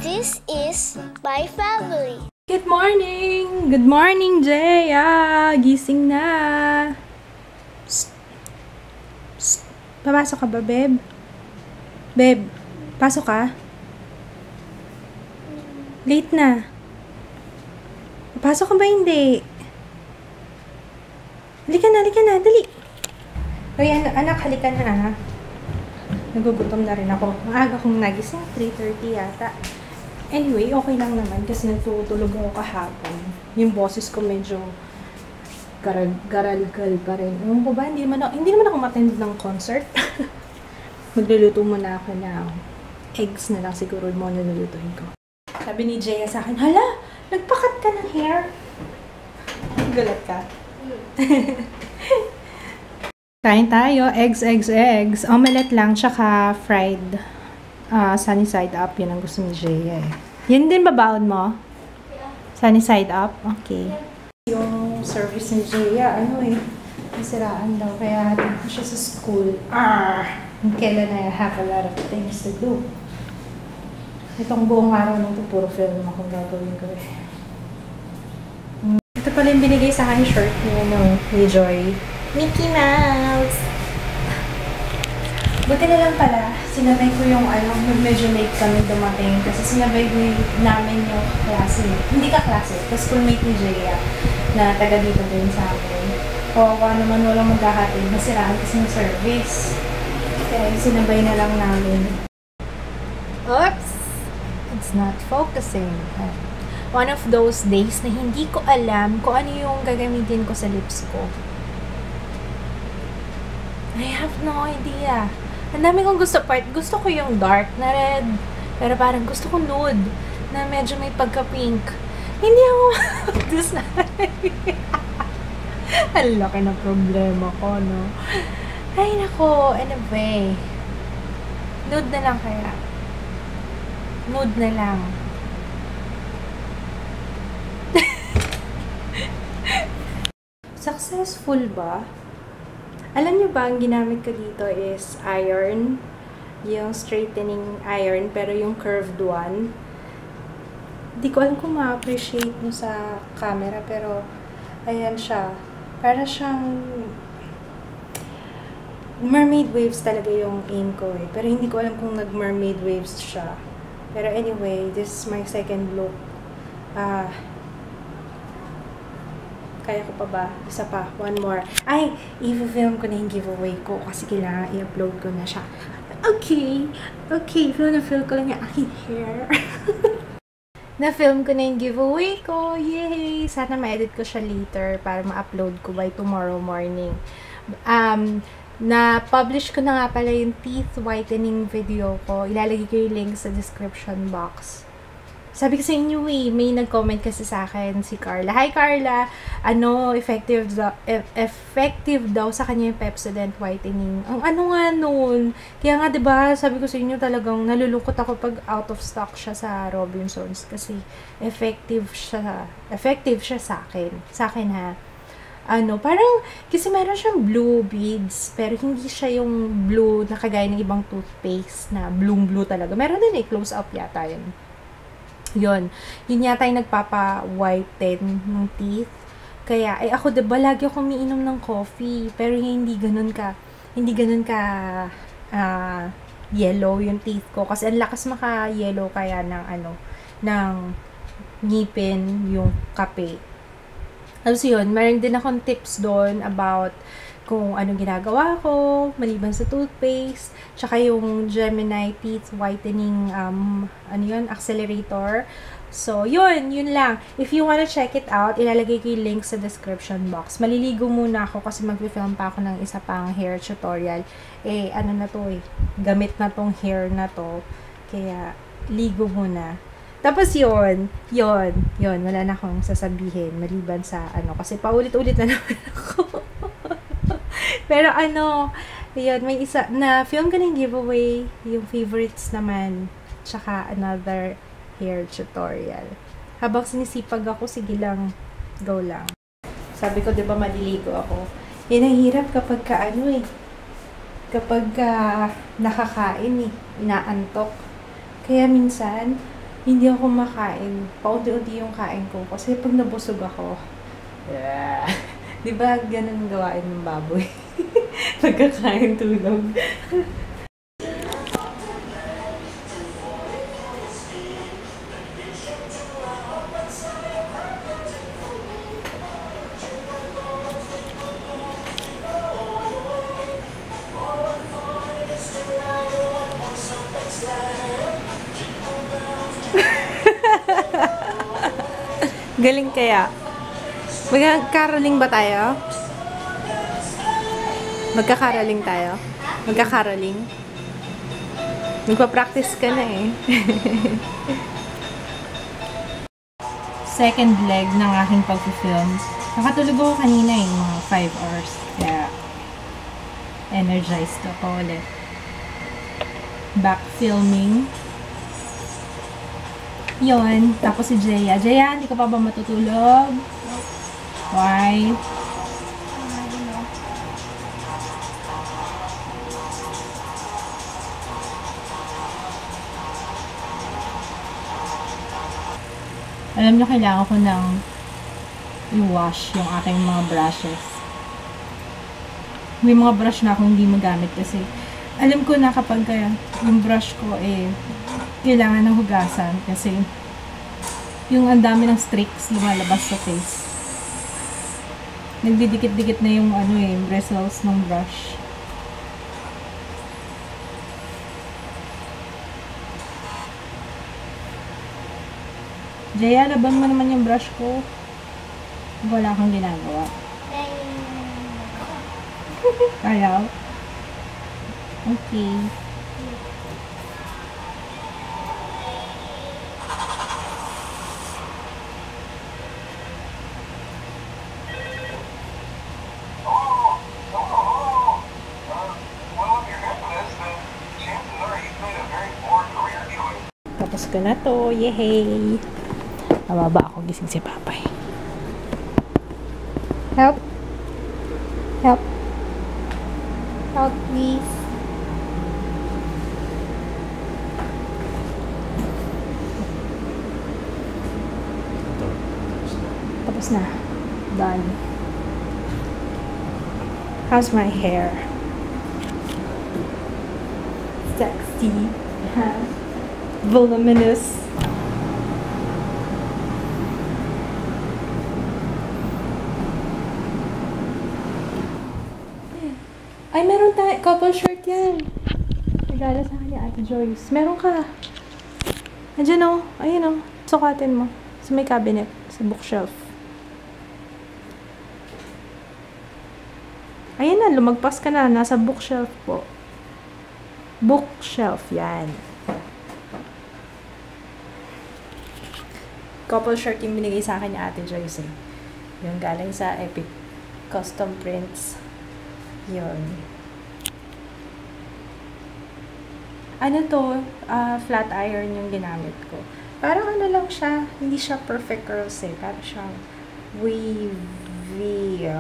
This is my family. Good morning! Good morning, Jaya! Gising na! Psst. Psst. Papasok ka ba, babe? Babe, pasok ka? Late na. Papasok ka ba hindi? Halika na, dali! Uy, anak, halika na. Nagugutom na rin ako. Maaga kong nagising, 3:30 yata. Anyway, okay lang naman kasi nagtutulog ako kahapon. Yung boses ko medyo garal-gal pa rin. Ewan ko ba, hindi naman ako matend ng concert. Magluluto muna ako ng eggs na lang siguro mo na nilulutuin ko. Sabi ni Jaya sa akin, hala, nagpakat ka ng hair. Gulat ka. Kain tayo, eggs. Omelette lang, tsaka fried. Sunny side up, yun ang gusto ni Jaya eh. Yan din babaon mo? Yeah. Sunny side up? Okay. Yung service ni Jaya, nasiraan daw. Kaya hatid ko siya sa school. Kailan I have a lot of things to do. Itong buong araw nung puro film akong gagawin ko eh. Ito pala yung binigay sa akin shirt ni Joy. Mickey Mouse! Buti na lang pala, sinabay ko yung medyo late kami dumating kasi sinabay ko namin yung classmate. Hindi ka classmate, kasi schoolmate ni Jaya na taga dito din sa amin. Kawawa naman walang maghahatid, nasiraan kasi ng service. Kaya sinabay na lang namin. Oops! It's not focusing. One of those days na hindi ko alam kung ano yung gagamitin ko sa lips ko. I have no idea. Ang dami kong gusto part. Gusto ko yung dark na red. Pero parang gusto ko nude na medyo may pagka-pink. Hindi ako design. Ang laki na problema ko, no? Ay, nako. Anyway. Nude na lang kaya. Nude na lang. Successful ba? Alam niyo ba, ang ginamit ko dito is iron. Yung straightening iron, pero yung curved one. Hindi ko alam kung ma-appreciate nyo sa camera, pero ayan siya. Para siyang mermaid waves talaga yung aim ko eh. Pero hindi ko alam kung nag-mermaid waves siya. Pero anyway, this is my second look. Kaya ko pa ba? Isa pa. One more. Ay! I-film ko na yung giveaway ko kasi kailangan i-upload ko na siya. Okay. Film ko lang yung aking hair. Na-film ko na yung giveaway ko. Yay! Sana ma-edit ko siya later para ma-upload ko by tomorrow morning. Na-publish ko na nga pala yung teeth whitening video ko. Ilalagay ko yung link sa description box. Sabi ko sa inyo may nag-comment kasi sa akin si Carla. Hi Carla! Effective daw sa kanya yung Pepsodent whitening. Ang nga nun. Kaya nga 'di ba sabi ko sa inyo talagang nalulungkot ako pag out of stock siya sa Robinsons kasi effective siya sa akin. Sa akin ha. Parang kasi meron siyang blue beads pero hindi siya yung blue na kagaya ng ibang toothpaste na blue talaga. Meron din close up yata yun. Yun yata yung nagpapa-whiten ng teeth. Kaya, ako diba, lagi ako umiinom ng coffee. Pero hindi ganun ka yellow yung teeth ko. Kasi ang lakas maka-yellow kaya ng ngipin yung kape. Tapos yun, meron din akong tips doon about kung anong ginagawa ko, maliban sa toothpaste, tsaka yung Gemini Teeth Whitening, accelerator. So, yun lang. If you wanna check it out, ilalagay ko yung link sa description box. Maliligo muna ako kasi mag-film pa ako ng isa pang hair tutorial. Gamit na tong hair na to. Kaya, ligo muna. Tapos yun, wala na akong sasabihin, maliban sa kasi paulit-ulit na naman ako. Pero yun, may isa, na film ko ng giveaway, yung favorites naman, tsaka another hair tutorial. Habang sinisipag ako, sige lang, go lang. Sabi ko, diba maliligo ako. Ang hirap kapag kapag nakakain inaantok. Kaya minsan, hindi ako makain. Paunti-unti yung kain ko. Kasi pag nabusog ako, yeah. Di ba ganun gawain ng baboy? Pagkakain tulog. Galing kaya. Magkakaraling ba tayo? Magkakaraling tayo? Magkakaraling? Magpa-practice ka na eh. Second leg ng aking pag-film. Nakatulog ako kanina eh, mga 5 hours. Kaya, energized ako ulit. Back filming. Yun. Tapos si Jaya. Jaya, hindi ka pa ba matutulog? Why? Alam niyo, kailangan ko ng i-wash yung aking mga brushes. May mga brush na akong hindi magamit kasi alam ko na kapag yung brush ko kailangan ng hugasan kasi yung ang dami ng streaks lumalabas sa face. Nagdidikit-dikit na yung bristles ng brush. Jaya, laban mo naman yung brush ko. Wala kang ginagawa. Ayaw? Okay. Tapos ko na to. Yehey! Mababa ako, gising si Papay. Help! Help! Help, please! Tapos na. Done. How's my hair? Sexy. Voluminous. Ay, meron tayo. Couple shirt yan. Regala sa akin ni Ate Joyce. Meron ka. Andiyan o. Ayun o. Sukatin mo. Sa may cabinet. Sa bookshelf. Ayan na. Lumagpas ka na. Nasa bookshelf po. Bookshelf. Yan. Couple shirt yung binigay sa akin ni Ate Joyce eh. Yung galing sa Epic Custom Prints. Yun. Ano to? Flat iron yung ginamit ko. Parang ano lang siya. Hindi siya perfect curls eh. Parang siya wavy.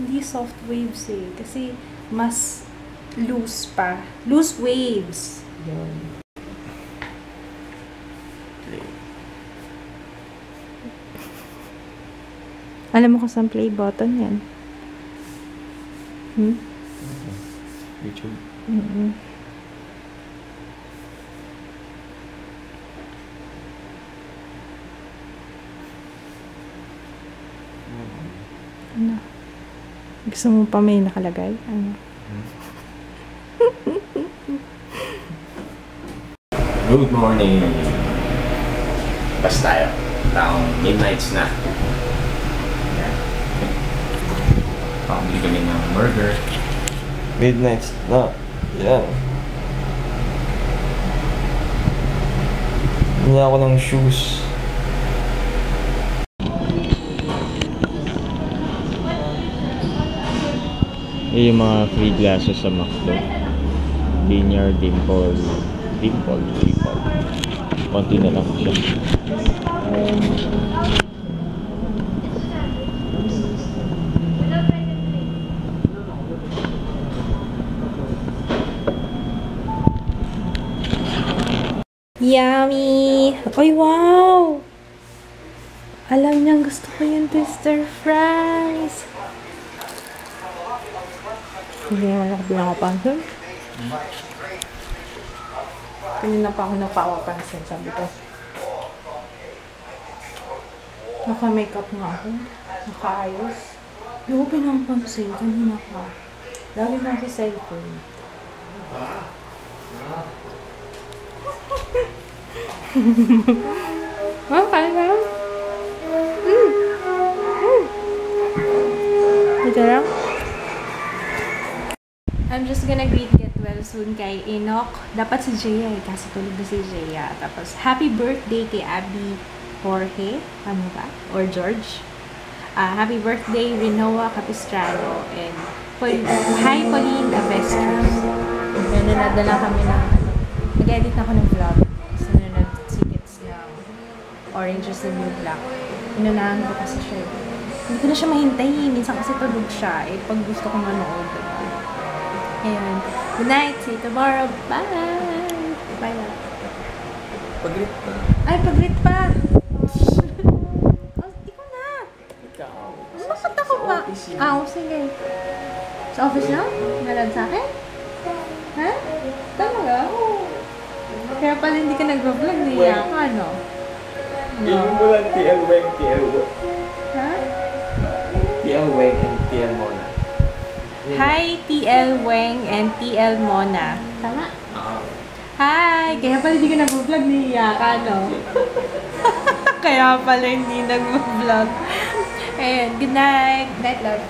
Hindi soft waves eh. Kasi mas loose pa. Loose waves. Yun. Alam mo kung saan play button yan? YouTube. Ano? Gusto mo pa may nakalagay? Ano? Good morning. Basta tayo. Taong midnights na. Yan. Pabili kami ng burger. Midnights na. Yan. Hindi ako ng shoes. Yung mga free glasses sa McDo. Linear, dimple. Konti na lang siya. Yummy! Ay, wow! Alam niyang gusto ko yung twister fries. Hindi naman ako pinakapansin. Kanina pa ako napapansin, sabi ko. Naka-makeup nga ako. Nakaayos. Hindi ko pinapansin. Kanina pa. Lagi na sa cellphone. Kaya ka lang? Ito lang? I'm just gonna greet get well soon kay Enoch. Dapat si Jaya eh, kasi tulog na si Jaya. Tapos, happy birthday kay Abby Jorge. Ano ba? Or George. Happy birthday, Rinoa Capistrano. And, hi, Pauline Avestros. Nanonood na lang kami ng, nag-edit na ako ng vlog. So, nanonood tickets ng Orange is the New Black. Inunahan ko kasi siya. Hindi ko na siya mahintay. Minsan kasi tulog siya. Eh, pag gusto ko manood, diba? Ayan. Good night. See you tomorrow. Bye! Bye na. Pag-greet pa. Ay, pag-greet pa! Oh, ikaw na! Ikaw. Bakit ako pa? Sige. Sa office na? Nalad sa akin? Ha? Talaga? Kaya pala hindi ka nag-vlog niya. Ano? Yung mo lang TL Weng, TL Weng. Ha? TL Weng and TL Mona. Hi, TL Weng and TL Mona. Tama? Hi! Kaya pala hindi ka nag-vlog niya. Ano? Kaya pala hindi nag-vlog. Ayan, good night. Night, love.